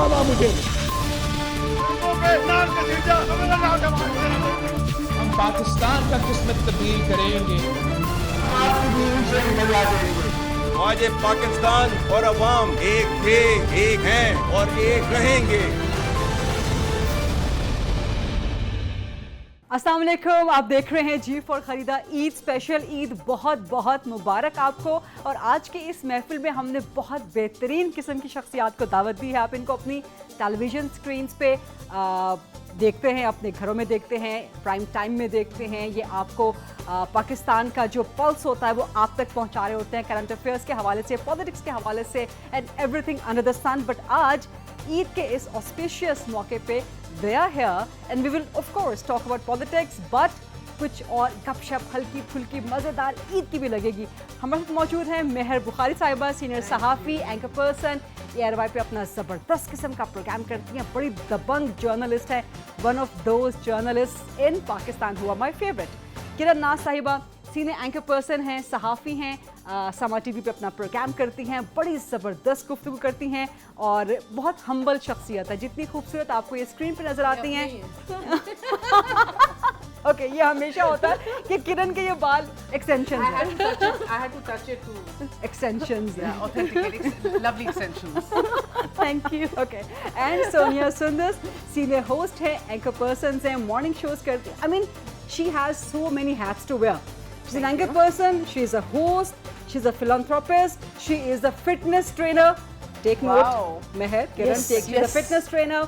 हवा मुझे। हम पाकिस्तान का किस्मत तब्दील करेंगे। आज ये पाकिस्तान और अवाम एक थे, एक हैं और एक रहेंगे। अस्सलाम वालेकुम, आप देख रहे हैं G4 खरीदा ईद स्पेशल। ईद बहुत बहुत मुबारक आपको। और आज के इस महफिल में हमने बहुत बेहतरीन किस्म की शख्सियात को दावत दी है। आप इनको अपनी टेलीविज़न स्क्रीन्स पे देखते हैं, अपने घरों में देखते हैं, प्राइम टाइम में देखते हैं। ये आपको पाकिस्तान का जो पल्स होता है वो आप तक पहुंचा रहे होते हैं, करंट अफेयर्स के हवाले से, पॉलिटिक्स के हवाले से, and everything under the sun. But आज ईद के इस ऑस्पिशियस मौके पे they are here and we will of course talk about politics, but कुछ और गपशप हल्की फुल्की मज़ेदार ईद की भी लगेगी। हमारे साथ मौजूद हैं मेहर बुखारी साहिबा, सीनियर सहाफ़ी, एंकर पर्सन, ARY पे अपना ज़बरदस्त किस्म का प्रोग्राम करती हैं, बड़ी दबंग जर्नलिस्ट है, वन ऑफ दोज जर्नलिस्ट इन पाकिस्तान हुआ माई फेवरेट। किरण नाज साहिबा सीनियर एंकर पर्सन हैं, सहाफ़ी हैं, समा टीवी पे अपना प्रोग्राम करती हैं, बड़ी ज़बरदस्त गुफ्तगू करती हैं और बहुत हम्बल शख्सियत है, जितनी खूबसूरत आपको ये स्क्रीन पे नज़र आती हैं। ओके, ये हमेशा होता है कि किरण के ये बाल एक्सटेंशन हैं। I had to touch it to extensions हैं। authenticate lovely extensions. Thank you. Okay, and Sonia Sundar senior host है, एंकर पर्सन हैं, मॉर्निंग शोज करती हैं। I mean she has so many hats to wear. She's an anchor person, she's a host, she's a philanthropist, she is a fitness trainer. Take Wow. note, Meher, Kiran, she's a yes. fitness trainer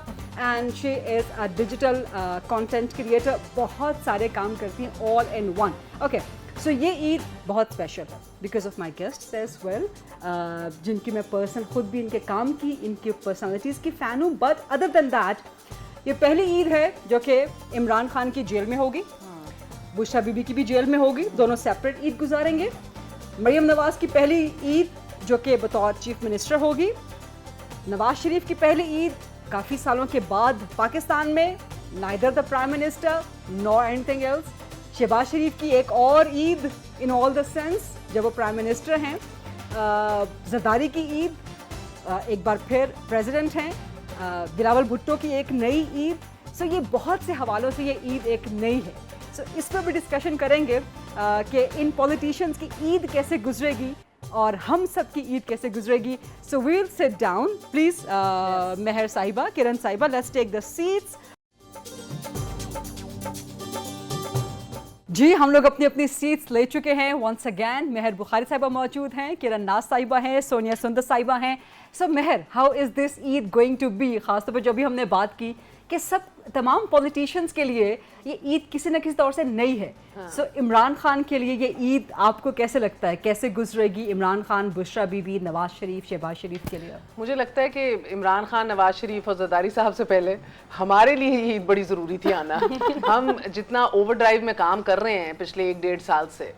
and she is a digital content creator. बहुत सारे काम करती हैं all in one. Okay, so ये ईद बहुत special है because of my guests as well, जिनकी मैं पर्सन खुद भी इनके काम की, इनकी पर्सनालिटीज़ की फ़ैन हूँ। But other than that, ये पहली ईद है जो कि इमरान खान की जेल में होगी, बुशरा बीबी की भी जेल में होगी, दोनों सेपरेट ईद गुजारेंगे। मरियम नवाज की पहली ईद जो कि बतौर चीफ मिनिस्टर होगी, नवाज शरीफ की पहली ईद काफ़ी सालों के बाद पाकिस्तान में, neither the prime minister nor anything else. Shahbaz Sharif की एक और Eid in all the sense जब वो प्राइम मिनिस्टर हैं। जरदारी की ईद, एक बार फिर प्रेसिडेंट हैं। बिलावल भुट्टो की एक नई ईद। सो ये बहुत से हवालों से ये ईद एक नई है। सो इस पर भी डिस्कशन करेंगे कि इन पॉलिटिशियंस की ईद कैसे गुजरेगी और हम सब की ईद कैसे गुजरेगी। So we will sit down please. Mehar sahiba, Kiran sahiba, let's take the seats. जी, हम लोग अपनी अपनी सीट्स ले चुके हैं। वंस अगैन मेहर बुखारी साहिबा मौजूद हैं, किरण नाज साहिबा हैं, सोनिया सुंदर साहिबा हैं। So Mehar, how is this Eid going to be? ख़ासतौर पर जो भी हमने बात की कि सब तमाम पॉलिटिशियंस के लिए ये ईद किसी न किसी तौर से नई है। सो इमरान खान के लिए ये ईद आपको कैसे लगता है, कैसे गुजरेगी? इमरान खान, बुशरा बीबी, नवाज शरीफ, शहबाज शरीफ के लिए मुझे लगता है कि इमरान खान, नवाज शरीफ और जरदारी साहब से पहले हमारे लिए ही ईद बड़ी ज़रूरी थी आना। हम जितना ओवरड्राइव में काम कर रहे हैं पिछले 1-1.5 साल से,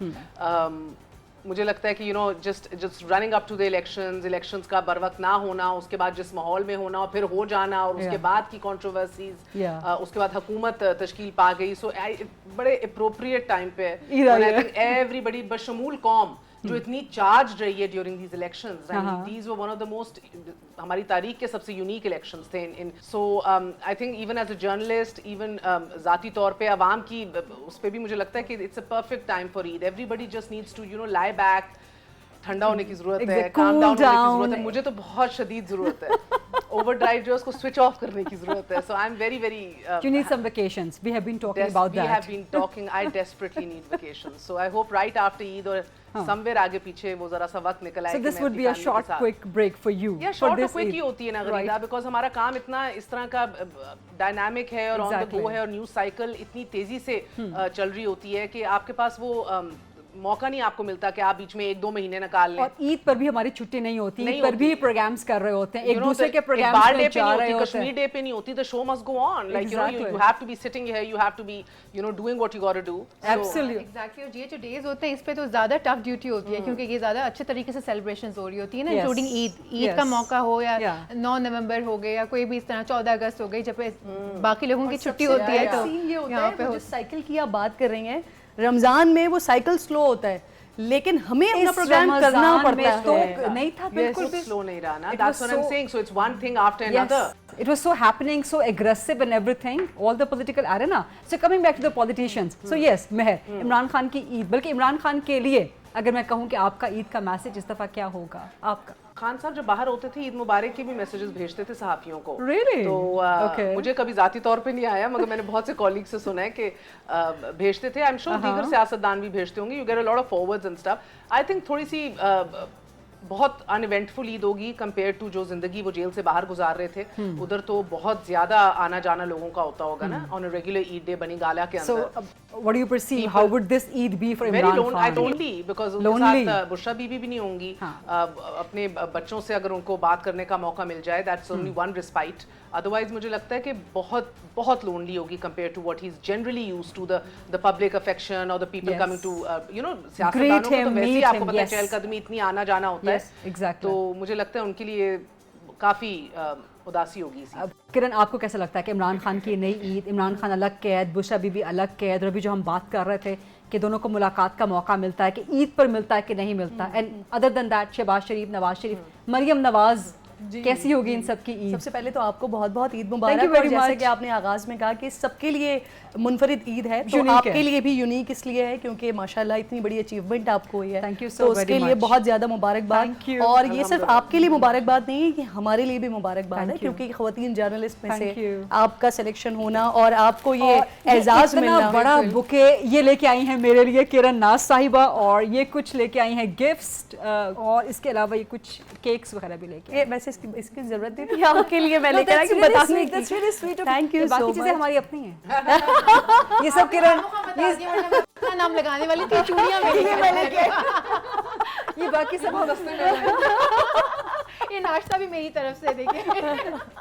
मुझे लगता है कि just running up to the elections का बर वक्त ना होना, उसके बाद जिस माहौल में होना और फिर हो जाना, और उसके बाद की कंट्रोवर्सीज, उसके बाद हुकूमत तश्कील पा गई। सो बड़े अप्रोप्रिएट टाइम पे आई थिंक एवरीबडी बशमूल कौम जो इतनी चार्ज रही है during these elections, these were one of the most, हमारी तारीख के सबसे यूनिक इलेक्शंस थे इन। So I think even as a journalist, even ज़ाती तौर पे आवाम की उस पर भी मुझे लगता है कि it's a perfect time for Eid. Everybody just needs to lie back, ठंडा होने की ज़रूरत है, काम डाउन होने की ज़रूरत है। मुझे तो बहुत शदीद ज़रूरत है, ओवरड्राइव जो है उसको स्विच ऑफ करने की ज़रूरत है। So I am very very you need some vacations. We have been talking about that. We have been talking. I desperately need vacations. So I hope right after Eid or somewhere आगे पीछे वो जरा सा वक्त निकल आए। So this would be a short, quick break for you. Yeah, short और quick ही होती है ना गरीदा, because हमारा काम इतना इस तरह का डायनामिक है और ऑन द गो है, और न्यूज़ साइकिल इतनी तेजी से चल रही होती है कि आपके पास वो मौका नहीं आपको मिलता कि आप बीच में 1-2 महीने निकाल लें। और ईद पर भी हमारी छुट्टी नहीं होती, ईद पर भी प्रोग्राम्स कर रहे होते हैं, एक दूसरे के प्रोग्राम्स में जा रहे होते हैं। कश्मीर डे पे नहीं होती, the show must go on, like you have to be sitting here, you have to be doing what you got to do. Absolutely, exactly. और ये जो डेज होते हैं इस पे तो ज्यादा टफ ड्यूटी होती है, क्योंकि ये ज्यादा अच्छे तरीके से सेलिब्रेशंस हो रही होती है ना, इंक्लूडिंग ईद का मौका हो या 9 नवंबर हो गए या कोई भी इस तरह 14 अगस्त हो गई, जब बाकी लोगों की छुट्टी होती है। तो यहाँ पे साइकिल की आप बात कर रही हैं, रमज़ान में वो साइकिल स्लो होता है, लेकिन हमें अपना इस प्रोग्राम करना रमज़ान पड़ता में तो है। नहीं था बिल्कुल भी। स्लो नहीं रहा ना, It that's was what I'm so- saying, so it's one thing after another. Yes, it was so happening, so aggressive and everything, all the political arena. So coming back to the politicians, so yes, मेहर, इमरान खान की ईद, बल्कि इमरान खान के लिए अगर मैं कहूँ कि आपका ईद का मैसेज इस दफ़ा क्या होगा आपका? खान साहब जब बाहर होते थे ईद मुबारक के भी मैसेजेस भेजते थे सहाफ़ियों को। Really? तो Okay. मुझे कभी ज़ाती तौर पे नहीं आया, मगर मैंने बहुत से कॉलीग से सुना है कि भेजते थे। आई एम श्योर दीगर सियासतदान भी भेजते होंगे। You get a lot of forwards and stuff. I think थोड़ी सी बहुत अनइवेंटफुल ईद होगी कंपेयर टू जो जिंदगी वो जेल से बाहर गुजार रहे थे। उधर तो बहुत ज्यादा आना जाना लोगों का होता होगा ना on a regular Eid day बनी गाला के So अंदर। what do you perceive? How would this Eid be for very Imran I Khan? lonely because उनके Lonely. साथ बुशरा बीबी भी नहीं होंगी। अपने बच्चों से अगर उनको बात करने का मौका मिल जाए that's only one respite. Otherwise मुझे लगता है कि बहुत बहुत लोनली होगी compare to what he is generally used to the public affection और the people Yes. Coming to you know सियासतदानों को तो him, वैसे ही meet आपको him, पता है yes. चहलकदमी इतनी आना जाना होता Yes, है। exactly. तो मुझे लगता है उनके लिए काफी उदासी होगी इसी। अब किरण आपको कैसा लगता है कि इमरान खान की नई ईद, इमरान खान अलग कैद, बुशरा बीबी अलग कैद, और अभी जो हम बात कर रहे थे कि दोनों को मुलाकात का मौका मिलता है कि ईद पर मिलता है कि नहीं मिलता, and other than that Shahbaz Sharif, Nawaz Sharif, Maryam Nawaz, कैसी होगी इन सब की ईद? सबसे पहले तो आपको बहुत बहुत Eid Thank you Mubarak. very और जैसे much. कि आपने आगाज में कहा कि सबके लिए मुनफरिद ईद है, तो Unique है। आपके लिए भी यूनिक इसलिए है क्योंकि माशाल्लाह इतनी बड़ी अचीवमेंट आपको हुई है। Thank you so तो उसके very लिए much. बहुत ज़्यादा मुबारकबाद। Thank you. और ये सिर्फ आपके लिए मुबारकबाद नहीं है, कि हमारे लिए भी मुबारकबाद है, Thank you. क्योंकि ख़वातीन जर्नलिस्ट में Thank से you. आपका सिलेक्शन होना और आपको ये और एजाज़ इतना मिलना। बड़ा बुके ये लेके आई हैं मेरे लिए किरण नाज साहिबा, और ये कुछ लेके आई हैं गिफ्ट्स, और इसके अलावा ये कुछ केक्स वगैरह भी लेके ये वैसे इसकी ज़रूरत नहीं थी आपके लिए, मैं लेकर आई कि बताने की। थैंक यू बाकी सो चीजें मच। हमारी अपनी हैं। ये सब किरण अपना नाम लगाने वाली थी, चूड़ियां मेरी, ये बाकी सब हम ये नाश्ता भी मेरी तरफ से देखिए।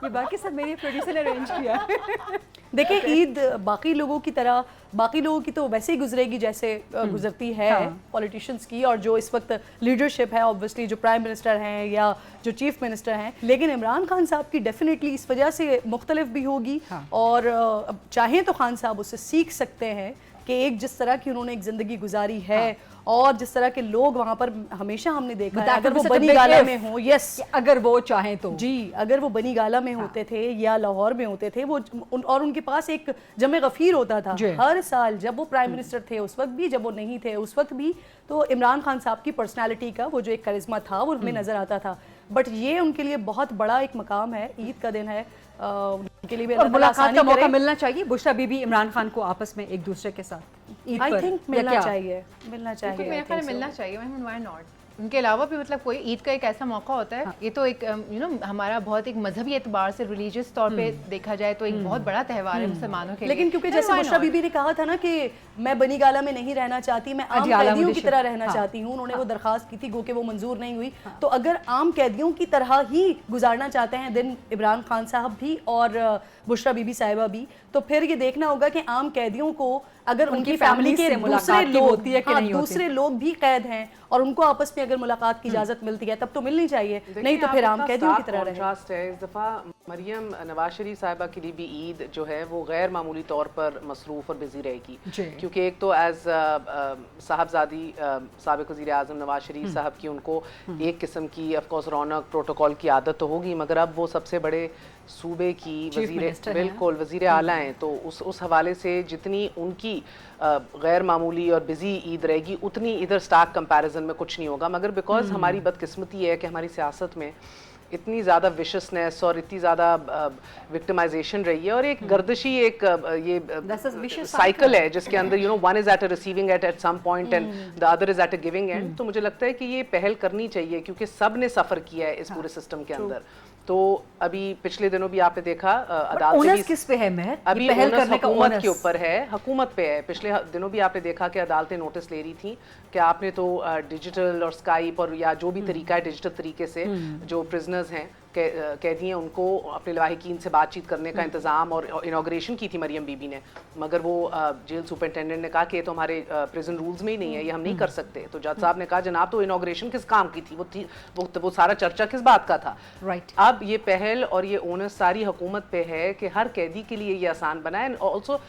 ये बाकी सब मेरी प्रोड्यूसर ने अरेंज किया है। देखिए ईद बाकी लोगों की तरह, बाकी लोगों की तो वैसे ही गुजरेगी जैसे गुजरती है पॉलिटिशियंस की, और जो इस वक्त लीडरशिप है ऑब्वियसली जो प्राइम मिनिस्टर हैं या जो चीफ मिनिस्टर हैं, लेकिन इमरान खान साहब की डेफिनेटली इस वजह से मुख्तलिफ भी होगी। और चाहें तो खान साहब उससे सीख सकते हैं कि एक जिस तरह की उन्होंने एक ज़िंदगी गुजारी है और जिस तरह के लोग वहाँ पर हमेशा हमने देखा है, अगर वो बनी गाला में हो, यस, अगर वो चाहें तो जी, अगर वो बनी गाला में होते थे या लाहौर में होते थे वो और उनके पास एक जमे गफीर होता था हर साल, जब वो प्राइम मिनिस्टर थे उस वक्त भी, जब वो नहीं थे उस वक्त भी, तो इमरान खान साहब की पर्सनालिटी का वो जो एक करिश्मा था वो हमें नज़र आता था। बट ये उनके लिए बहुत बड़ा एक मकाम है, ईद का दिन है, उनके लिए भी और मुलाकात का आसानी मौका करे। मिलना चाहिए बुशरा बीबी इमरान खान को आपस में एक दूसरे के साथ ईद आई पर, थिंक या मिलना क्या? चाहिए, मिलना चाहिए। मेरे I ख्याल think में so. मिलना चाहिए, व्हाई नॉट। उनके अलावा भी मतलब कोई ईद का एक ऐसा मौका होता है, ये तो एक यू नो हमारा बहुत एक मजहबी एतबार से रिलीजियस तौर पे देखा जाए तो एक बहुत बड़ा त्यौहार है मुसलमानों के लिए। लेकिन क्योंकि Then जैसे why बुशरा not? बीबी ने कहा था ना कि मैं बनी गाला में नहीं रहना चाहती, मैं आम अजियाला कैदियों मुझे की तरह रहना चाहती हूँ, उन्होंने वो दरखास्त की थी, गो के वो मंजूर नहीं हुई। तो अगर आम कैदियों की तरह ही गुजारना चाहते हैं दिन इमरान खान साहब भी और बुशरा बीबी साहिबा भी, तो फिर ये देखना होगा कि आम कैदियों को अगर उनकी फैमिली के से दूसरे मुलाकात की लोग होती है कि नहीं होती? दूसरे लोग भी कैद हैं और उनको आपस में अगर मुलाकात की इजाजत मिलती है तब तो मिलनी चाहिए, नहीं तो फिर आम कैदियों की तरह रहे। कॉन्ट्रास्ट है इस दफ़ा मरियम नवाज शरीफ साहिबा की लिए भी ईद जो है वो गैर मामूली तौर पर मसरूफ़ और बिजी रहेगी, क्योंकि एक तो एज साहबजादी साबिक़ वज़ीर आज़म नवाज शरीफ साहब की उनको एक किस्म की ऑफ कोर्स रौनक प्रोटोकॉल की आदत तो होगी, मगर अब वो सबसे बड़े सूबे की वज़ीर, बिल्कुल वज़ीर आला हैं, तो उस हवाले से जितनी उनकी गैर मामूली और बिजी ईद रहेगी उतनी इधर स्टार्क कंपैरिजन में कुछ नहीं होगा। मगर बिकॉज हमारी बदकिस्मती है कि हमारी सियासत में इतनी ज़्यादा विशसनेस और इतनी ज़्यादा विक्टिमाइजेशन रही है और एक गर्दिशी एक ये साइकिल है जिसके अंदर you know one is at a receiving at some point and the other is at a giving end. तो मुझे लगता है कि ये पहल करनी चाहिए क्योंकि सब ने सफ़र किया है इस पूरे सिस्टम के अंदर। तो अभी पिछले दिनों भी आपने देखा अदालत किस पे है महर, अभी पहल करने का हुकूमत के ऊपर है, हुकूमत पे है। पिछले दिनों भी आपने देखा कि अदालतें नोटिस ले रही थी कि आपने तो डिजिटल और स्काइप और या जो भी तरीका है डिजिटल तरीके से जो प्रिजनर्स हैं कैदी हैं उनको अपने लवाहिकीन से बातचीत करने का इंतज़ाम और इनाग्रेशन की थी मरियम बीबी ने, मगर वो जेल सुपरिटेंडेंट ने कहा कि ये तो हमारे प्रिजन रूल्स में ही नहीं है, ये हम नहीं कर सकते। तो जज साहब ने कहा जनाब तो इनाग्रेशन किस काम की थी, वो सारा चर्चा किस बात का था। राइट। अब ये पहल और ये ओनस सारी हुकूमत पे है कि हर कैदी के लिए ये आसान बनाए, and also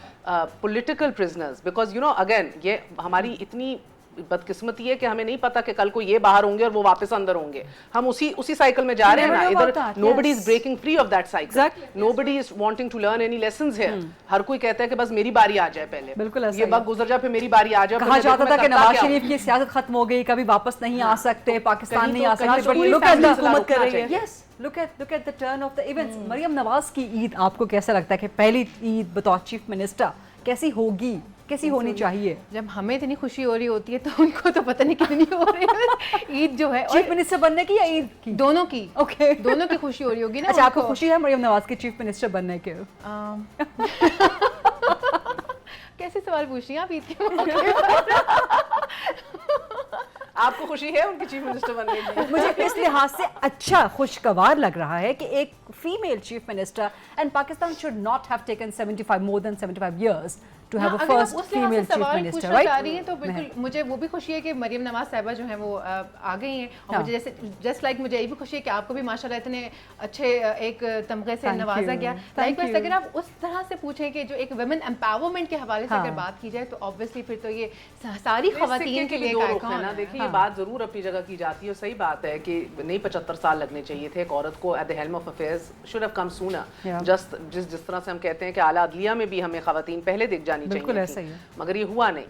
political prisoners, because you know again ये हमारी इतनी बदकिस्मती है कि हमें नहीं पता कि कल को ये बाहर होंगे और वो वापस अंदर होंगे। हम उसी साइकिल में जा रहे हैं ना, इधर nobody is breaking free of that cycle, nobody is wanting to learn any lessons here. हर कोई कहता है कि बस मेरी बारी आ जाए पहले, बिल्कुल ये वक्त गुजर जाए फिर मेरी बारी आ जाए। कहा जाता था कि नवाज शरीफ की सियासत खत्म हो गई, कभी वापस नहीं आ सकते, पाकिस्तान नहीं आ सकते, बट लुक एट द हुकूमत कर रही है। Yes, look at the turn of the events. Maryam Nawaz की ईद आपको कैसा लगता है कि पहली ईद बतौर चीफ मिनिस्टर कैसी होगी, कैसी होनी चाहिए? जब हमें इतनी खुशी हो रही होती है तो उनको तो पता नहीं कितनी हो रही है। ईद जो है चीफ मिनिस्टर बनने की या ईद की? दोनों की। ओके, दोनों की खुशी हो रही होगी ना। अच्छा, आपको खुशी है मरियम नवाज के चीफ मिनिस्टर बनने के? कैसे सवाल पूछ रही हैं आप ईद के मौके पर? आपको खुशी है उनकी चीफ मिनिस्टर बनने की? मुझे इस लिहाज से अच्छा खुशगवार लग रहा है कि एक female chief minister, and Pakistan should not have taken 75 more than 75 years to have a first female chief minister, right? चाह रही हैं तो बिल्कुल मुझे वो भी खुशी है कि मरियम नवाज साहिबा जो हैं वो आ गई हैं, और मुझे जैसे जस्ट लाइक मुझे ये भी खुशी है कि आपको भी माशाल्लाह इतने अच्छे एक तमगे से नवाजा गया। लाइकवाइज अगर आप उस तरह से पूछें कि जो एक वुमेन एम्पावरमेंट के हवाले से अगर बात की जाए तो ऑब्वियसली फिर तो ये सारी खवातीन के लिए एक आइकॉन है। देखिए ये बात जरूर अपनी जगह की जाती है, सही बात है कि नहीं 75 साल लगने चाहिए थे एक औरत को at the helm of affairs, should have come sooner. Just जिस तरह से हम कहते हैं कि आला अदलिया में भी हमें खवातीन पहले दिख जानी चाहिए, मगर ये हुआ नहीं।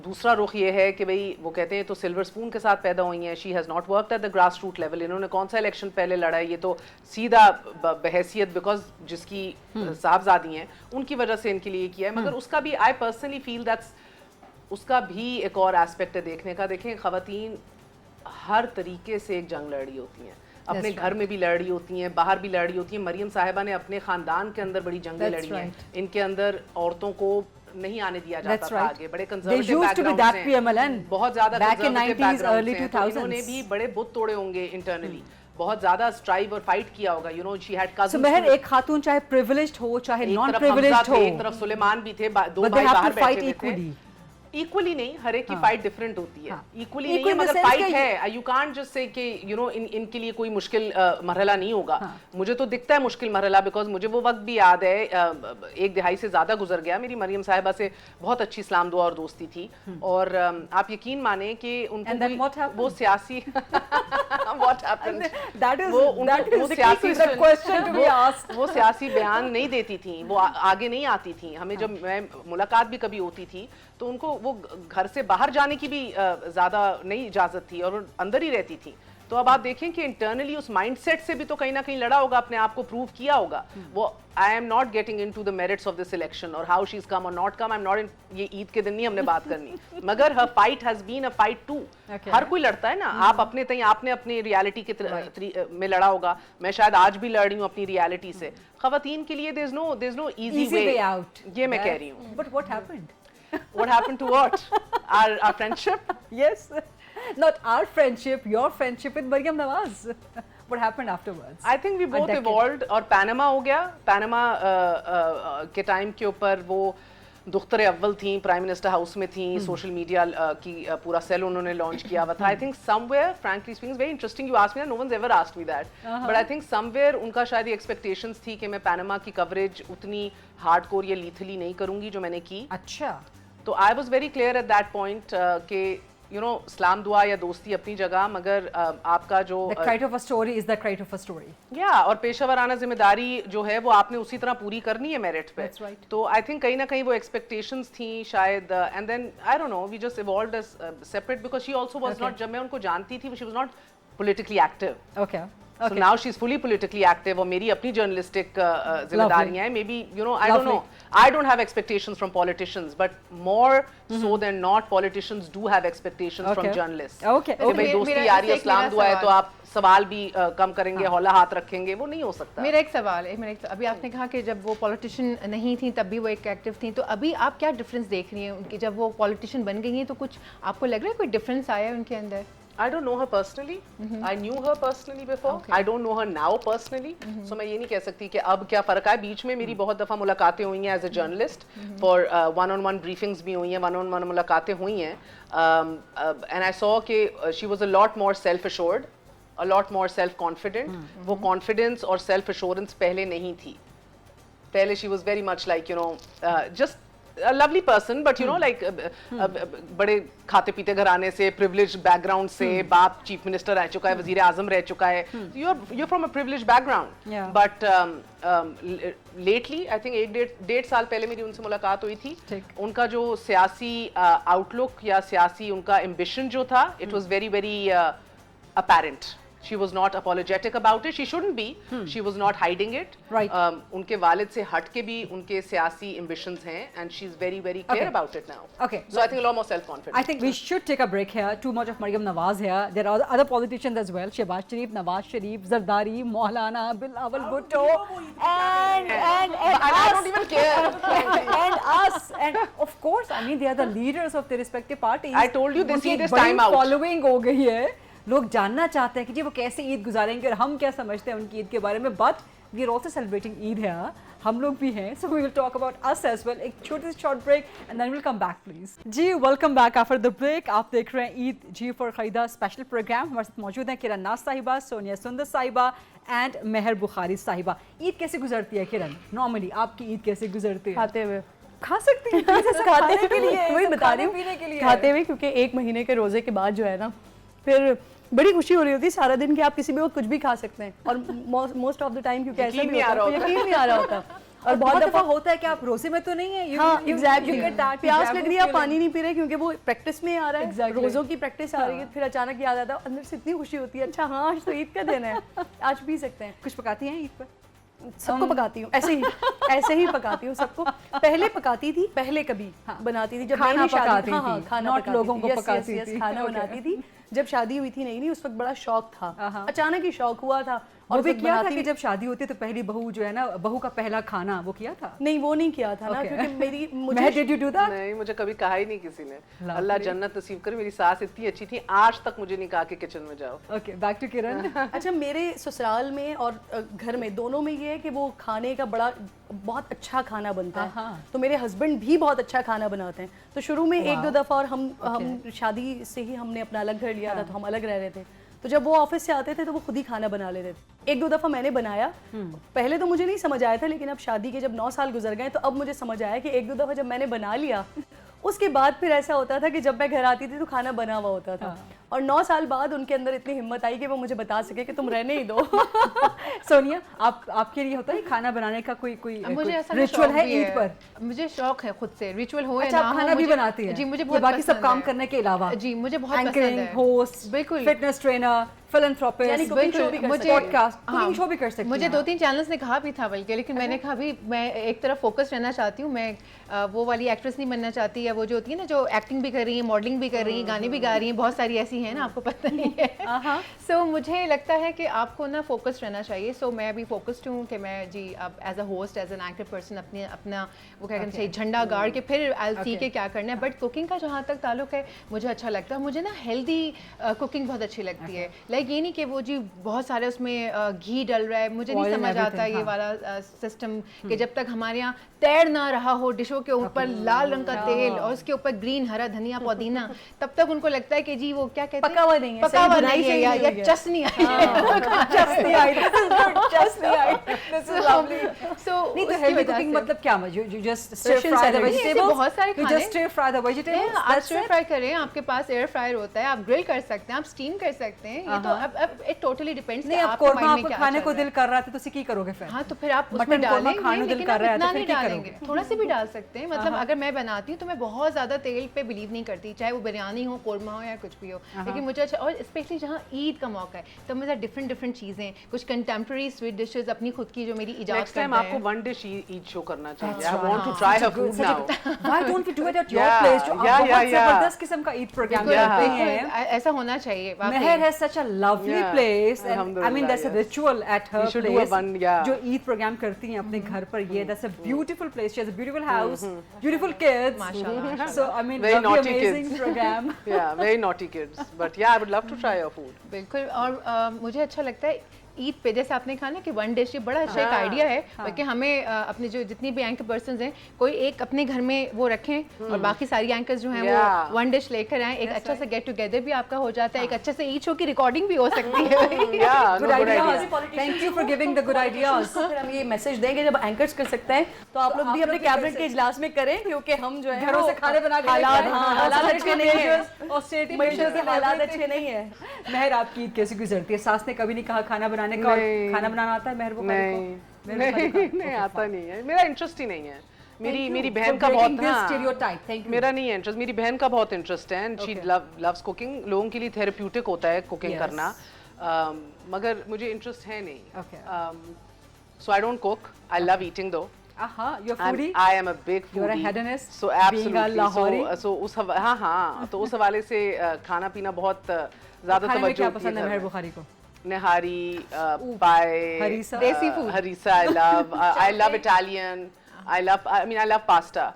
दूसरा रुख ये है कि भाई वो कहते हैं तो सिल्वर स्पून के साथ पैदा हुई हैं, she has not worked at the grass root level. इन्होंने कौन सा इलेक्शन पहले लड़ा है, ये तो सीधा बहैसियत बिकॉज जिसकी साहबजादी हैं उनकी वजह से इनके लिए किया है। मगर उसका भी आई पर्सनली फील दैट्स उसका भी एक और एस्पेक्ट है देखने का। देखें, खवातीन हर तरीके से एक जंग लड़ी होती हैं, अपने घर में भी लड़ी होती हैं, बाहर भी लड़ी होती हैं। मरियम साहिबा ने अपने खानदान के अंदर बड़ी जंगें लड़ी हैं, इनके अंदर औरतों को नहीं आने दिया जाता था आगे, बड़े कंजर्वेटिव बैकग्राउंड से, बहुत ज्यादा कंजर्वेटिव बैकग्राउंड से, इन्होंने भी बड़े बुत तोड़े होंगे इंटरनली, बहुत ज्यादा स्ट्राइव और फाइट किया होगा। You know she had cousins. Mehar, एक खातून चाहे प्रिविलेज्ड हो चाहे नॉन प्रिविलेज्ड हो, एक तरफ सुलेमान भी थे, दो भाई बाहर बैठे थे। इक्वली नहीं, हर एक की फाइट डिफरेंट होती है, इक्वली नहीं है, मगर फाइट है। यू कांट जस्ट से कि यू नो इनके लिए कोई मुश्किल मरहला नहीं होगा। मुझे तो दिखता है मुश्किल मरहला, बिकॉज मुझे वो वक्त भी याद है, एक दिहाई से ज्यादा गुजर गया, मेरी मरियम साहिबा से बहुत अच्छी इस्लाम दुआ और दोस्ती थी, और आप यकीन माने कि उनको वो सियासी वो सियासी बयान नहीं देती थी, वो आगे नहीं आती थी। हमें जब मैं मुलाकात भी कभी होती थी तो उनको वो घर से बाहर जाने की भी ज़्यादा नहीं इजाज़त थी और अंदर ही रहती थी। तो अब आप देखें कि इंटरनली उस माइंडसेट से भी तो कहीं ना कहीं लड़ा होगा, अपने आप को प्रूव किया होगा। वो I am not getting into the merits of this election और हाउ शी इज कम और not come, I am not in, ये ईद के दिन नहीं हमने बात करनी, मगर हर fight has been a fight too. हर कोई लड़ता है ना, आप अपने तय आपने अपनी रियलिटी के में लड़ा होगा, मैं शायद आज भी लड़ रही हूँ अपनी रियलिटी से। खवातीन के लिए there is no easy way out, ये मैं कह रही हूँ। But what happened? What happened to what? Our friendship? Yes, not our friendship, your friendship with Maryam Nawaz. What happened afterwards? I think we both evolved, और Panama हो गया। Panama के time के ऊपर वो दुख्तर अव्वल थी, प्राइम मिनिस्टर हाउस में थी, सोशल मीडिया की पूरा सेल उन्होंने लॉन्च किया हुआ था। I think somewhere, frankly speaking, very interesting you asked me, no one's ever asked me that, but I think somewhere उनका शायद ये एक्सपेक्टेशंस थी कि मैं पैनामा की कवरेज उतनी हार्डकोर या लीथली नहीं करूंगी जो मैंने की। अच्छा, तो I was very clear at that point कि यू नो इस्लाम दुआ या दोस्ती अपनी जगह, मगर आपका जो the kite of a story is the kite of a story. या और पेशावराना जिम्मेदारी जो है वो आपने उसी तरह पूरी करनी है मेरिट पे। right. तो आई थिंक कहीं ना कहीं वो एक्सपेक्टेशंस थी शायद, and then I don't know, we just evolved as separate because she also was not, जब मैं उनको जानती थी she was not politically active. Okay, So now she's fully politically active, और मेरी अपनी जर्नलिस्टिक जिम्मेदारियां हैं। Maybe you know, I don't know, I don't have expectations from politicians, but more so than not, politicians do have expectations from journalists. Okay. कि भाई दोस्ती यारी इस्लाम दुआ है तो आप सवाल भी कम करेंगे, हौला हाथ रखेंगे, वो नहीं हो सकता। मेरा एक सवाल है, अभी आपने कहा कि जब वो पॉलिटिशियन नहीं थी तब भी वो एक एक्टिव थी, तो अभी आप क्या डिफरेंस देख रही हैं उनकी, जब वो पॉलिटिशियन बन गई हैं तो कुछ आपको लग रहा है कोई डिफरेंस आया है उनके अंदर? I don't know her personally. I knew her personally before. I don't know her now personally. So मैं ये नहीं कह सकती कि अब क्या फ़र्क है। बीच में मेरी बहुत दफ़ा मुलाकातें हुई हैं as a journalist, for one-on-one briefings भी हुई हैं, one-on-one मुलाकातें हुई हैं, and I saw कि she was a lot more self-assured, a lot more self-confident. वो confidence और self-assurance पहले नहीं थी। पहले she was very much like, you know, just a lovely person, but you know, like बड़े खाते पीते घराने से, privileged background से, बाप चीफ मिनिस्टर रह चुका है, वजीर आजम रह चुका है, you're from a privileged background. Yeah. But lately, I think डेढ़ साल पहले मेरी उनसे मुलाकात हुई थी. उनका जो सियासी outlook या सियासी उनका ambition जो था, it was very very apparent. She was not apologetic about it. She shouldn't be. She was not hiding it. Right. उनके वालिद से हट के भी उनके सियासी ambitions हैं, and she's very very clear about it now. Okay. So I think a lot more self-confident. I think we should take a break here. Too much of Maryam Nawaz here. There are other politicians as well. Shehbaz Sharif, Nawaz Sharif, Zardari, Maulana, Bilawal Bhutto, and I don't even care. and us, and of course, I mean, they are the leaders of their respective parties. I told you this उनकी Eid is बड़ी time out. Following हो गई है. लोग जानना चाहते हैं कि जी वो कैसे ईद गुजारेंगे और हम क्या समझते हैं उनकी ईद के बारे में. But we are also celebrating Eid है, हम लोग भी हैं. So we will talk about us as well. एक छोटी सी short break and then will come back please. जी welcome back after the break. आप देख रहे हैं ईद जी फॉर खरीदा स्पेशल प्रोग्राम. हमारे साथ मौजूद हैं किरण नाज साहिबा, सोनिया सुंदर साहिबा एंड मेहर बुखारी साहिबा. ईद कैसे गुजरती है किरण? नॉर्मली आपकी ईद कैसे गुजरती है? खाते हुए. खा सकती हैं खाने के लिए, वही बता रही हूँ, पीने के लिए खाते हुए, क्योंकि एक महीने के रोजे के बाद जो है ना, फिर बड़ी खुशी हो रही होती है सारा दिन कि आप किसी भी वक्त कुछ भी खा सकते हैं. और मोस्ट ऑफ द टाइम क्योंकि ऐसा भी होता है, यकीन नहीं आ रहा होता. और बहुत दफा होता है कि आप रोजे में तो नहीं है. हाँ एग्जैक्टली, प्यास लग रही है, आप पानी नहीं पी रहे क्योंकि वो प्रैक्टिस में आ रहा है, रोजों की प्रैक्टिस आ रही है. फिर अचानक याद आता है, अंदर से इतनी खुशी होती है, अच्छा हाँ आज तो ईद का दिन है, आज पी सकते हैं. कुछ पकाती हैं ईद पर? सबको पकाती हूँ, ऐसे ही पकाती हूँ सबको. पहले पकाती थी, पहले कभी बनाती थी जब खाना पकाती थी, खाना लोगों को पकाती थी, खाना बनाती थी. जब शादी हुई थी नहीं उस वक्त बड़ा शौक था, अचानक ही शौक हुआ था. और भी किया था कि जब शादी होती है तो पहली बहू जो है ना, बहू का पहला खाना वो किया था? नहीं वो नहीं किया था ना, क्योंकि मेरी Did you do that? नहीं, मुझे कभी कहा ही नहीं किसी ने. अल्लाह जन्नत नसीब करे, मेरी सास इतनी अच्छी थी, आज तक मुझे नहीं कहा कि किचन में जाओ. ओके, बैक टू किरण. अच्छा, मेरे ससुराल में और घर में दोनों में ये है कि वो खाने का बहुत अच्छा खाना बनता है. तो मेरे हस्बैंड भी बहुत अच्छा खाना बनाते हैं. तो शुरू में एक दो दफ़ा, और हम शादी से ही हमने अपना अलग घर लिया था, तो हम अलग रह रहे थे. तो जब वो ऑफिस से आते थे तो वो खुद ही खाना बना लेते थे. एक दो दफ़ा मैंने बनाया, पहले तो मुझे नहीं समझ आया था, लेकिन अब शादी के जब 9 साल गुजर गए तो अब मुझे समझ आया कि एक दो दफ़ा जब मैंने बना लिया, उसके बाद फिर ऐसा होता था कि जब मैं घर आती थी तो खाना बना हुआ होता था. और 9 साल बाद उनके अंदर इतनी हिम्मत आई कि वो मुझे बता सके कि तुम रहने ही दो. सोनिया, आपके लिए होता है खाना बनाने का कोई मुझे ऐसा रिचुअल है ईद पर? मुझे शौक है खुद से, रिचुअल हो या ना हो. खाना भी बनाती है? जी मुझे बहुत बाकी सब काम करने के अलावा? जी मुझे बहुत पसंद है. होस्ट, बिल्कुल, fitness trainer, philanthropist, podcast, cooking show भी कर सकती हैं. मुझे 2-3 चैनल्स ने कहा भी था बल्कि, लेकिन मैंने कहा भी मैं एक तरफ फोकस रहना चाहती हूँ. मैं वो वाली एक्ट्रेस नहीं बनना चाहती, या वो जो होती है ना जो एक्टिंग भी कर रही है, मॉडलिंग भी कर रही है, गाने भी गा रही हैं, बहुत सारी ऐसी हैं ना, आपको पता नहीं है. सो मुझे लगता है कि आपको ना फोकस्ड रहना चाहिए. सो मैं अभी फोकस्ड हूँ कि मैं जी अब as a host, as an active person अपना वो क्या कहना चाहिए, झंडा गाड़ के फिर आई सी के क्या करना है. बट कुकिंग का जहाँ तक ताल्लुक है, मुझे अच्छा लगता है. मुझे ना हेल्दी कुकिंग बहुत अच्छी लगती है. लाइक ये नहीं कि वो जी बहुत सारे उसमें घी डल रहा है, मुझे नहीं समझ आता ये वाला सिस्टम कि जब तक हमारे यहाँ तैर ना रहा हो डिशों के ऊपर लाल रंग का तेल और उसके ऊपर ग्रीन हरा धनिया पुदीना, तब तक उनको लगता है कि जी वो क्या कहते हैं, पका हुआ नहीं है, पका हुआ नहीं है, या चसनी आई है. चसनी आई, चसनी आई. सो नहीं तो हेल्दी कुकिंग मतलब क्या? you just stir fry the vegetables? बहुत सारे खाने, just stir fry the vegetables? आप स्टर फ्राई करें, आपके पास एयर फ्रायर होता है, आप ग्रिल कर सकते हैं, आप स्टीम कर सकते हैं. ये तो अब इट टोटली डिपेंड्स. नहीं, आप कोरमा आपको खाने को दिल कर रहा था तो उसी की करोगे फिर? हाँ, तो फिर आप उसमें डालेंगे, लेकिन आप इतना नहीं डालेंगे, करोगे? थोड़ा सा भी डाल सकते हैं. मतलब अगर मैं बनाती हूँ तो मैं बहुत ज़्यादा तेल पे बिलीव नहीं करती, चाहे वो बिरयानी हो, कोरमा हो या कुछ भी हो. लेकिन मुझे अच्छा, और स्पेशली जहाँ ईद का मौका है तो मुझे डिफरेंट चीज़ें, कुछ कंटेम्प्रेरी स्वीट डिशेज अपनी खुद की जो मेरी इजाद नेक्स्ट टाइम आपको वन डिश ईद शो करना चाहिए. I want to try her food now. Why don't we do it at your place? जो आप बहुत जबरदस्त किस्म का ईद प्रोग्राम करते हैं, ऐसा होना चाहिए. Meher has such a lovely place, and I mean there's a ritual at her place जो ईद प्रोग्राम करती हैं अपने घर पर. ये that's a beautiful place. She has a beautiful house, beautiful kids. माशाल्लाह. So I mean very naughty amazing kids. program. Yeah, very naughty kids. But yeah, I would love to try your food. बिल्कुल. और मुझे अच्छा लगता है ईद पे जैसे आपने कहा ना कि वन डिश, ये बड़ा अच्छा एक आइडिया है, बल्कि हमें अपने जो जितनी भी एंकर पर्संस हैं कोई एक अपने घर में वो रखें और बाकी सारी एंकर्स जो हैं वो वन डिश लेकर आएं, एक अच्छा सा गेट टुगेदर भी आपका हो जाता है, एक अच्छे से ईद शो की रिकॉर्डिंग भी हो सकती है। Good ideas, thank you for giving the good ideas. फिर हम ये मैसेज देंगे जब एंकर्स कर सकते हैं तो आप लोग भी अपने कैबिनेट के इजलास में करें, क्योंकि हम जो है घरों से खाने बना के हालात अच्छे नहीं है, ऑस्टेरिटी मेजर्स के हालात अच्छे नहीं है। महर, आपकी ईद कैसे गुजरती है? सास ने कभी नहीं कहा खाना बनाने का? खाना बनाना आता है महर बुखारी को? नहीं आता नहीं है, मेरा इंटरेस्ट ही नहीं है। मेरी बहन का बहुत, मेरा नहीं है इंटरेस्ट, मेरी बहन का बहुत इंटरेस्ट है एंड शी लव्स कुकिंग। लोगों के लिए थेरेप्यूटिक होता है कुकिंग करना, मगर मुझे इंटरेस्ट है नहीं। So I don't cook, I love eating though. you're foodie? I am a big foodie. You're a hedonist? So absolutely. Being a Lahori? So तो उस हवाले से खाना पीना बहुत ज़्यादा तवज्जो होती है। क्या पसंद है महर बुखारी को? Nihari, pie, Harissa? Desi food. Harissa I love Italian. I love pasta.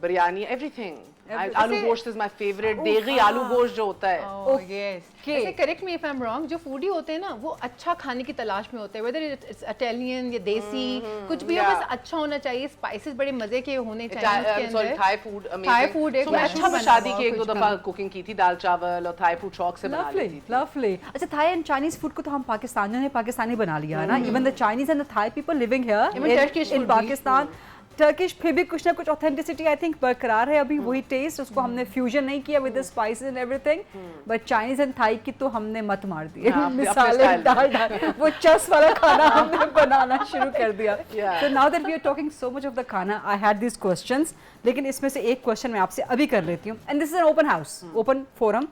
Biryani, everything. आलू गोश्त is my favorite. देगी आलू गोश्त जो होता है। Oh yes. ऐसे correct me if I'm wrong, जो foodie होते हैं ना वो अच्छा खाने की तलाश में होते हैं, whether it's Italian या देसी कुछ भी हो, बस अच्छा होना चाहिए, spices बड़े मजे के होने चाहिए उसके अंदर। Sorry, Thai food amazing. Thai food एक मैं अच्छा मैं शादी की एक दो दफा कुकिंग की थी, दाल चावल और Thai food शौक से बना लेती थी। Lovely. अच्छा, Thai and Chinese food को तो हम पाकिस्तानियों ने पाकिस्तानी बना लिया है ना, even the Chinese and the Thai people living here in Pakistan. Turkish फिर भी कुछ ना कुछ ऑथेंटिसिटी आई थिंक बरकरार है अभी, वही टेस्ट, उसको हमने फ्यूजन नहीं किया with the spices and everything, but Chinese and Thai की तो हमने मत मार दी। मिसाले डाल वो चस वाला खाना हमने बनाना शुरू कर दिया। So now that we are talking so much of the khana, I had this questions, लेकिन इसमें से एक क्वेश्चन मैं आपसे अभी कर लेती हूँ, and this is an open house, open forum,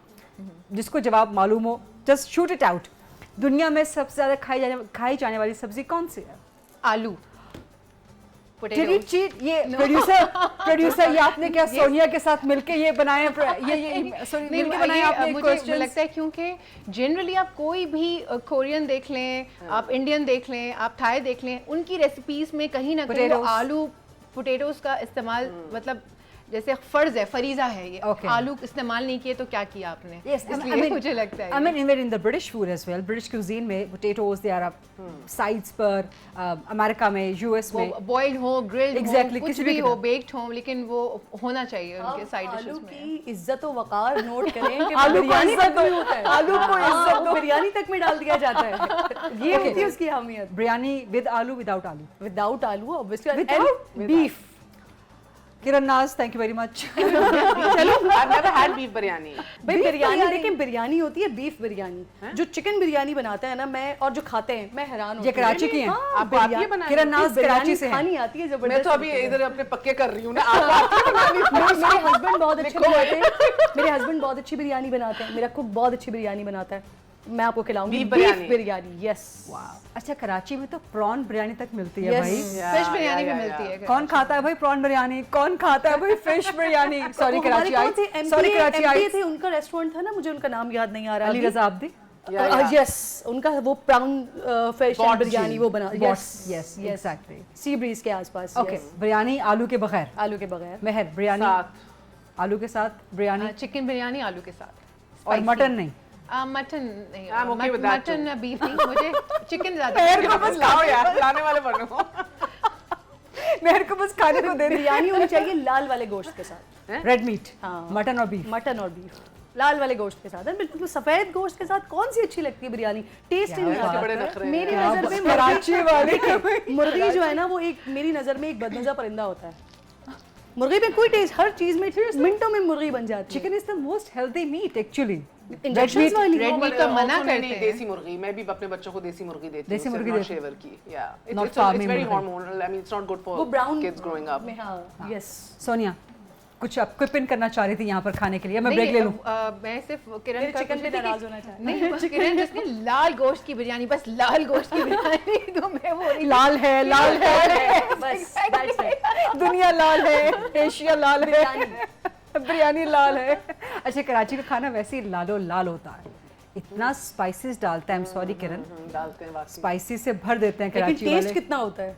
जिसको जवाब मालूम हो जस्ट शूट इट आउट। दुनिया में सबसे ज्यादा खाई जाने वाली सब्जी कौन सी है? आलू। Did you cheat? ये प्रोड्यूसर ये आपने क्या सोनिया के साथ मिलके ये बनाए ये मिलके बनाए आपने? मुझे लगता है क्योंकि जनरली आप कोई भी कोरियन देख लें, आप इंडियन देख लें, आप थाई देख लें, उनकी रेसिपीज में कहीं ना कहीं आलू पोटैटोज का इस्तेमाल, मतलब जैसे फर्ज है, फरीजा है ये, आलू इस्तेमाल नहीं किए तो क्या किया आपने? इसलिए मुझे लगता है। I mean even in the British food as well, British cuisine में potatoes they are sides पर, अमेरिका में, यूएस में बॉइल्ड हो, ग्रिल्ड exactly, हो, कुछ भी हो, बेक्ड हो, लेकिन वो होना चाहिए उनके साइड डिशेस में। आलू की इज्जत और वकार नोट करें कि आलू को बिरयानी इज्जत तक होता है, आलू को इज्जत दो, बिरयानी तक में डाल दिया जाता है, ये होती है उसकी अहमियत। बिरयानी विद आलू, विदाउट आलू? विदाउट आलू ऑब्वियसली, विदाउट बीफ। किरण नाज, थैंक यू वेरी मच। चलो, I've never had beef biryani. भाई बिरयानी, लेकिन बिरयानी होती है बीफ बिरयानी, जो चिकन बिरयानी बनाते हैं ना, मैं और जो खाते हैं मैं हैरान होती ये कराची की हैं? आपको आती है बनानी? किरण नाज कराची से खानी आती है जबरदस्त। मैं तो अभी इधर अपने पक्के कर रही हूँ ना। मेरे हस्बैंड बहुत अच्छे बनाते हैं, मेरे हस्बैंड बहुत अच्छी बिरयानी बनाते हैं, मेरा कुक बहुत अच्छी बिरयानी बनाता है, मैं आपको खिलाऊंगी बीफ बिरयानी। यस। अच्छा, कराची में तो प्रॉन बिरयानी तक मिलती है भाई, फिश बिरयानी भी मिलती है। कौन खाता है भाई प्रॉन बिरयानी? कौन खाता है भाई फिश बिरयानी? सॉरी कराची आई थे, उनका रेस्टोरेंट था ना, मुझे उनका नाम याद नहीं आ रहा। अली रजा आब्दी। यस, उनका वो प्राउन फिश बिरयानी वो बना। यस एग्जैक्टली, सी ब्रीज के आसपास। ओके, बिरयानी आलू के बगैर? आलू के बगैर। महर, बिरयानी आलू के साथ? बिरयानी चिकन बिरयानी आलू के साथ, और मटन नहीं? मटन नहीं, I'm okay with that mutton beef नहीं, मुझे चिकन ज्यादा। लाओ यार, लाने वाले बनो। मेरे को बस खाने को दे। बिरयानी होनी चाहिए लाल वाले गोश्त के साथ, रेड मीट। हाँ, मटन और बीफ। मटन और बीफ लाल वाले गोश्त के साथ। बिल्कुल सफेद गोश्त के साथ कौन सी अच्छी लगती है बिरयानी? टेस्ट ही नहीं आता। बड़े नखरे हैं। मेरी नजर में कराची वाले मुर्गी जो है ना, वो एक मेरी नजर में एक बदमजा परिंदा होता है। मुर्गी में कोई टेस्ट, हर चीज में मिनटों में मुर्गी बन जाती है। Chicken is the most healthy meat actually. Injections वाली रेड मीट का मना करते हैं। देसी मुर्गी, मैं भी अपने बच्चों को देसी मुर्गी देती हूँ। देसी मुर्गी देती शेवर की, या Not इट्स farming वेरी मुर्गी। Hormonal, I mean it's not good वो for brown kids growing up. हाँ, यस। सोनिया, कुछ आप क्विपिन करना चाह रही थी यहाँ पर खाने के लिए? मैं ब्रेक ले लूँ? मैं सिर्फ किरण का चिकन पे नाराज होना चाहती हूँ। नहीं, किरण जिसने लाल गोश्त की बिरयानी, बस लाल गोश्त की बिरयानी, तो मैं वो लाल है, लाल है, बस that's it। दुनिया लाल है, एशिया लाल है, बिरयानी लाल है। अच्छा, कराची का खाना वैसे ही लालो लाल होता है, इतना स्पाइसेस डालता है। सॉरी किरण, डालते हैं स्पाइसी से भर देते हैं लेकिन कराची वाले। टेस्ट कितना होता है?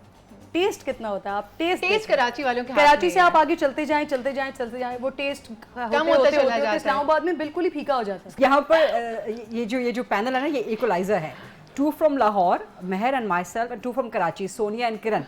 टेस्ट कितना होता है? आप टेस्ट कराची वालों के हाथ कराची में से है। आप आगे चलते जाएं, वो टेस्ट कम होता चला जाता है। इस्लामाबाद में बिल्कुल ही फीका हो जाता है। यहाँ पर ये जो पैनल है ना, ये इक्वलाइजर है, 2 from Lahore, Meher and myself, and 2 from Karachi, Sonia and Kiran.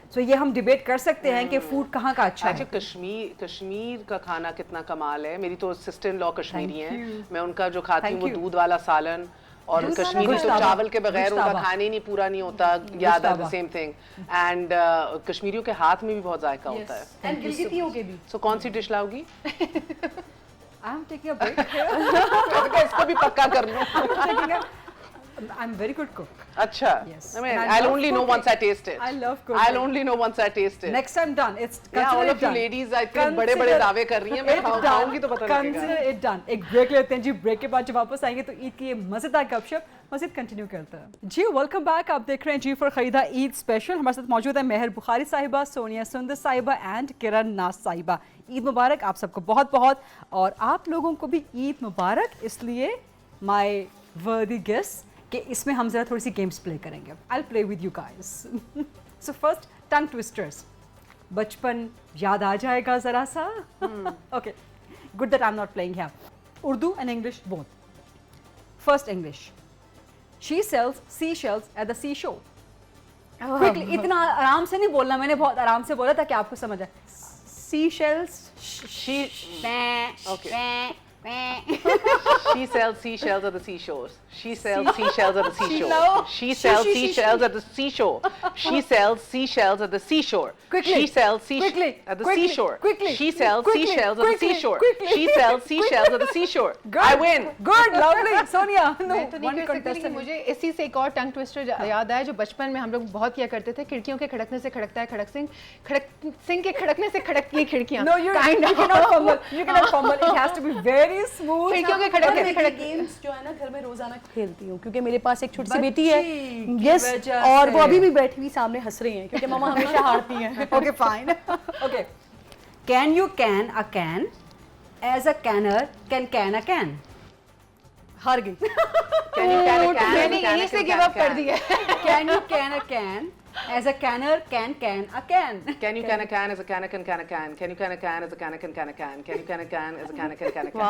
So ये हम डिबेट कर सकते हैं कि फूड कहाँ का अच्छा है. कश्मीर का खाना कितना कमाल है. मेरी तो सिस्टर इन लॉ कश्मीरी हैं. मैं उनका जो खाती हूँ वो दूध वाला सालन और कश्मीरी तो चावल के बगैर उनका खाने ही नहीं पूरा नहीं होता. याद है द सेम थिंग. एंड कश्मीरियों के हाथ में भी बहुत जायका होता है. एंड गिलगितियों के भी. सो कौन सी dish लाओगी? I'm taking a break. इसको भी पक्का कर लूँ. I'm very good cook. अच्छा. Yes. I mean, And I I'll love only know cooking. once I taste it. I love cooking. I'll only know once I taste it. Next time done. It's Yeah, all consider of it you done. ladies, I think बड़े-बड़े दावे कर रही हैं. मैं खाऊंगी तो पता लगेगा. Consider it done. एक ब्रेक लेते हैं जी. ब्रेक के बाद जब वापस आएंगे तो ईद की ये मजेदार गपशप मजीद कंटिन्यू करता है जी. Welcome back. आप देख रहे हैं जी फॉर खरीदा ईद स्पेशल. हमारे साथ मौजूद है मेहर बुखारी साहिबा, सोनिया सुंदर साहिबा एंड किरण नाज साहिबा. ईद मुबारक आप सबको बहुत बहुत. और आप लोगों को भी ईद मुबारक. इसलिए माय वर्दी गेस्ट कि इसमें हम जरा थोड़ी सी गेम्स प्ले करेंगे. I play with you guys. So first tongue twisters. बचपन याद आ जाएगा जरा सा. Okay good that I am not playing here. Urdu and English both. First English. She sells sea shells at the sea shore. Quickly. इतना आराम से नहीं बोलना. मैंने बहुत आराम से बोला ताकि आपको समझ आए. Seashells. Okay. She sells seashells at the seashores. She sells seashells at the seashore. She sells seashells at the seashore. She sells seashells at the seashore. Quickly. She sells seashells at the seashore. Quickly. She sells seashells at the seashore. Quickly. She sells seashells at the seashore. I win. Good. Lovely. Sonia. No. मैं तो नहीं कर सकती, लेकिन मुझे इसी से एक और टंग ट्विस्टर याद आया जो बचपन में हम लोग बहुत किया करते थे. खिड़कियों के खड़कने से खड़कता है खड़क सिंह के खड़कने से खड़कती है खिड़कियां. No, you cannot fumble. You cannot fumble. It has to be very smooth. खिड़कियों के खड़कने से खड़क. गेम्स जो है ना घर में रोजाना खेलती हूँ क्योंकि मेरे पास एक छोटी सी बेटी है. की यस. वजह और वो से। अभी भी बैठी हुई सामने हंस रही हैं क्योंकि मामा हमेशा हारती हैं. Okay, fine. Okay. Can you can a can as a canner can a can? हार गई. Can you can a can? मैंने यहीं से गिव अप कर दिया. Can you can a can as a canner can a can? Can you can a can as a can a can can a can? Can you can a can as a can a can can a can? Can you can a can as a can a can can a can?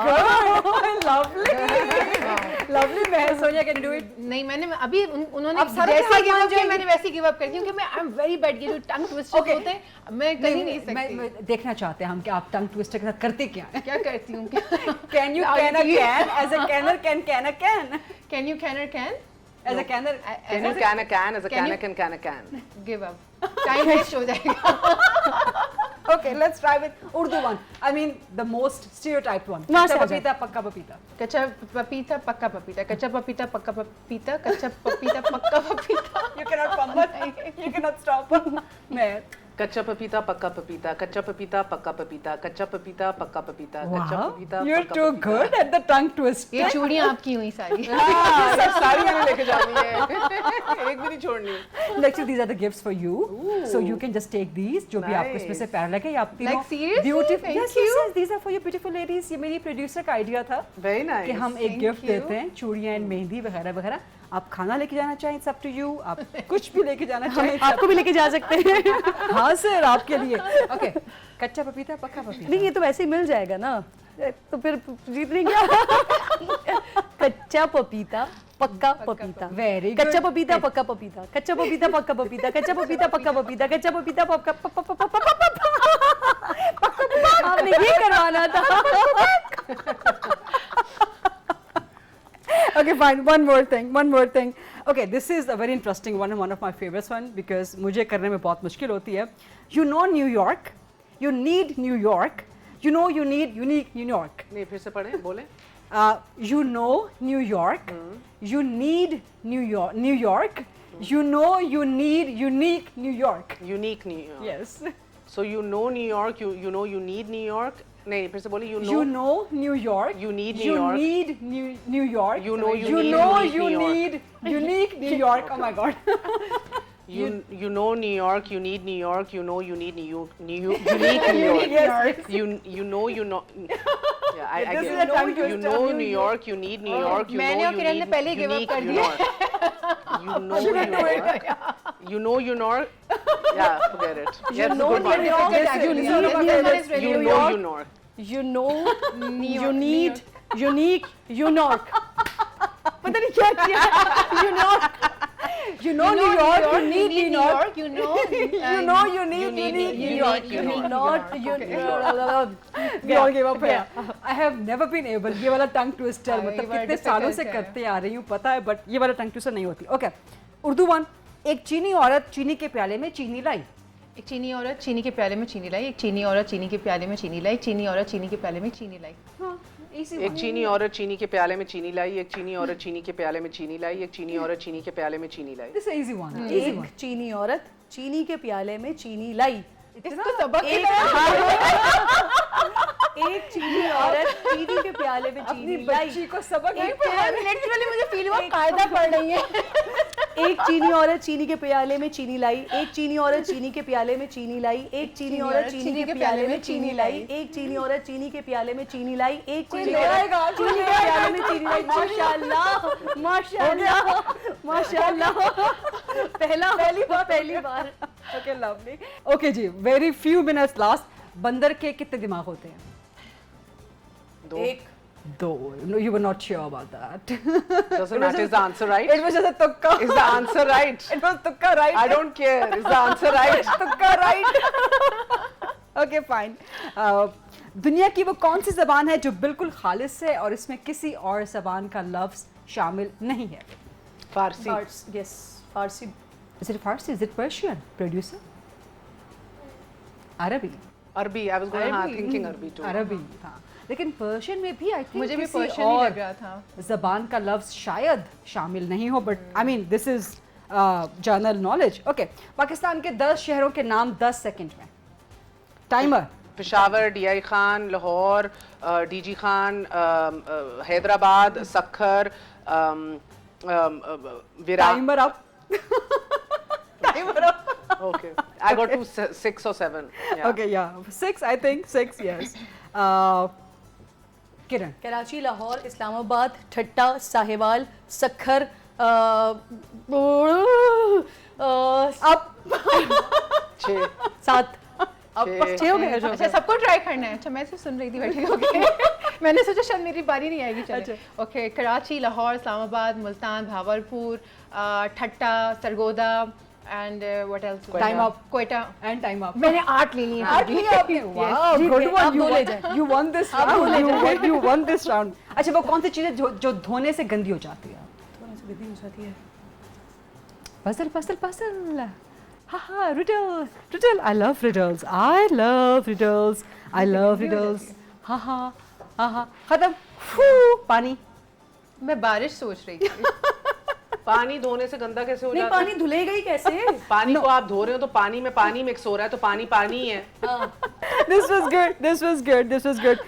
Lovely. Lovely. मैं Sonia can you do it? नहीं, मैंने अभी उन्होंने अब सारे जैसे हार give मान अप किया जाएंगी. मैंने वैसे गिव अप कर दिया क्योंकि मैं आई एम वेरी बैड. ये जो टंग ट्विस्टर Okay. होते हैं मैं कर ही नहीं सकती. मैं देखना चाहते हैं हम कि आप टंग ट्विस्टर के साथ करते क्या हैं. क्या करती हूँ? Can you can a can as a canner can a can? Can you can or can? As a canner. Can you can a can as a Can can you- a can can a can? Give up. Time waste हो जाएगा. Okay, let's try with Urdu one. I mean the most stereotyped one. वहाँ से कच्चा आ जाओ. पपीता पक्का पपीता. कच्चा पपीता पक्का पपीता. कच्चा पपीता पक्का पपीता. कच्चा पपीता पक्का पपीता. You cannot fumble. You cannot stop. मैं कच्चा पपीता पक्का पपीता. कच्चा पपीता पक्का पपीता. कच्चा पपीता पक्का पपीता. कच्चा wow, पपीता you're पक्का too पपीता. good at the tongue twist. ये चूड़ियाँ आपकी हुई सारी. ये सारी मैंने लेके जानी है. एक भी नहीं छोड़नी. Actually, these are the gifts for you. So you can just take these. जो भी आपको इसमें से Nice. प्यारा लगे. आप तीनों Like, seriously? beautiful. Thank Yes, you. yes, yes. These are for you beautiful ladies. ये मेरी producer का idea था Very nice. कि हम एक Thank गिफ्ट you. देते हैं. चूड़ियाँ एंड मेहंदी वगैरह वगैरह. आप खाना लेके जाना चाहें, it's up to you. आप कुछ भी लेके जाना चाहें. आपको भी लेके जा सकते हैं. हाँ सर, आपके लिए. Okay. कच्चा पपीता पक्का पपीता. नहीं, ये तो वैसे ही मिल जाएगा ना. तो फिर जीत रही क्या? कच्चा पपीता पक्का पपीता. Very good. कच्चा पपीता पक्का पपीता. कच्चा पपीता पक्का पपीता. कच्चा पपीता पक्का पपीता. कच्चा पपीता पक्का आपने ये करवाना था. Okay, fine. One more thing. Okay, this is a very interesting one and one of my favorites one because मुझे करने में बहुत मुश्किल होती है. You know New York. You need New York. You know you need unique New York. नहीं फिर से पढ़े बोले. You know New York. You need New York. New York. You know you need unique New York. Unique New York. Yes. So you know New York. You know you need New York. नहीं फिर से बोले. You know New York. You need New You York. need New York. You know you need know unique you New York. need unique New York. Oh my God. You know New York. You need New York. You know you need unique New York. Yes. You know you know. Yeah, I This get is a it. tongue You twister. know New York. You need New York. You मैंने know और you किरण ने need पहले ही give up unique कर New दिया. York. You know New York. You know you know. Yeah, forget it. Yes, know good one. New York. Yes, You this is need one of my New favorites. York. You know you know. You know you need unique New York. पता नहीं क्या किया you know New York, you need New York, you know you need New York, you not we all gave up here. I have never been able, ये वाला tongue twister मतलब कितने सालों से करते आ रही हूँ पता है, बट ये वाला टंग ट्विस्टर नहीं होती. Okay, Urdu one. एक चीनी औरत चीनी के प्याले में चीनी लाई. एक चीनी औरत चीनी के प्याले में चीनी लाई. एक चीनी औरत चीनी के प्याले में चीनी लाई. चीनी औरत चीनी के प्याले में चीनी लाई. एक चीनी औरत चीनी के प्याले में चीनी लाई. एक चीनी औरत चीनी के प्याले में चीनी लाई. एक चीनी औरत चीनी के प्याले में चीनी लाई. This is easy one. एक चीनी औरत चीनी के प्याले में चीनी लाई. इसको सबक एक चीनी औरत चीनी के प्याले में चीनी लाई. बच्ची को सबक नहीं लिटरली मुझे फील हुआ कायदा पढ़ रही है. एक चीनी औरत चीनी के प्याले में चीनी लाई. एक चीनी औरत चीनी के प्याले में चीनी लाई. एक चीनी औरत चीनी के प्याले में चीनी लाई. एक चीनी औरत चीनी के प्याले में चीनी लाई. एक चीनी औरत चीनी के प्याले में चीनी लाई. माशाल्लाह माशाल्लाह माशाल्लाह. पहली बार. Okay, lovely. ओके जी, वेरी फ्यू मिनट्स लास्ट. बंदर के कितने दिमाग होते हैं? एक. दो. No, you were not sure about that. Doesn't matter. Is the answer right? It was just a tukka. Is the answer right? It was tukka, right? I don't care. Is the answer right? tukka, right? Okay, fine. दुनिया की वो कौन सी ज़बान है जो बिल्कुल खालिस है और इसमें किसी और ज़बान का लफ्ज़ शामिल नहीं है? Farsi. Yes, Farsi. Is it Farsi? Is it Persian? Producer? अरबी. Arabi. I was going thinking Arabi too. अरबी, हाँ. लेकिन पर्शियन में भी आई थिंक मुझे भी पर्शियन ही लग रहा था. ज़बान का लफ्ज़ शायद शामिल नहीं हो, but I mean this is general knowledge. Okay, Pakistan के 10 शहरों के नाम 10 सेकंड में. Timer. Peshawar, DI Khan, Lahore, DG Khan, Hyderabad, Sukkur, Virar. Timer up. Timer up. Okay, I got to 6 or 7. Yeah. Okay, yeah, 6. I think 6. Yes. किरण. कराची, लाहौर, इस्लामाबाद, ठट्टा, साहिवाल, सक्खर, अब 6. 7. अब 6 हो गए. अच्छा, सबको ट्राई करना है. अच्छा, मैं सिर्फ सुन रही थी बैठी होके. मैंने सोचा शायद मेरी बारी नहीं आएगी. चलो. Okay, Karachi, Lahore, Islamabad, Multan, Bahawalpur, Thatta, Sargodha and what else? Time up. Quetta And time up. मैंने 8 ले ली. 8 लिया आपने. Wow, good one. You won this round. You won this round. अच्छा, वो कौन सी चीज़ है जो धोने से गंदी हो जाती है? धोने से गंदी हो जाती है. Puzzle. Ha, riddle. I love riddles. Ha. खत्म. पानी. मैं बारिश सोच रही थी. पानी धोने से गंदा कैसे हो नहीं, जाता है? पानी धुलेगा ही कैसे? पानी को आप धो रहे हो तो पानी में पानी मिक्स हो रहा है, तो पानी ही है. This was good.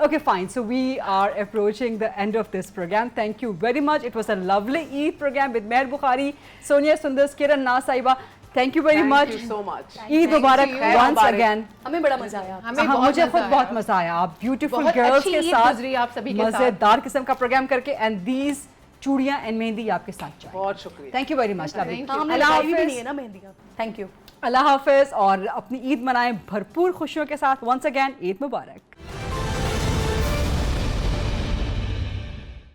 Okay, fine. So we are approaching the end of this program. Thank you very much. It was a lovely Eid program with Meher Bukhari, Sonia Sundar, Kiran Nasaiba. Thank you very much. Thank you so much. Eid Mubarak once again. हमें बड़ा मजा आया. मुझे खुद बहुत मजा आया. आप ब्यूटीफुल गर्ल्स के साथ मजेदार किस्म का प्रोग्राम करके, एंड दीज चूड़ियां एंड मेहंदी आपके साथ चाहिए. बहुत शुक्रिया. Thank you very much. अल्लाह हाफिज़. Thank you. अल्लाह हाफिज और अपनी ईद मनाएं भरपूर खुशियों के साथ. वंस अगेन ईद मुबारक.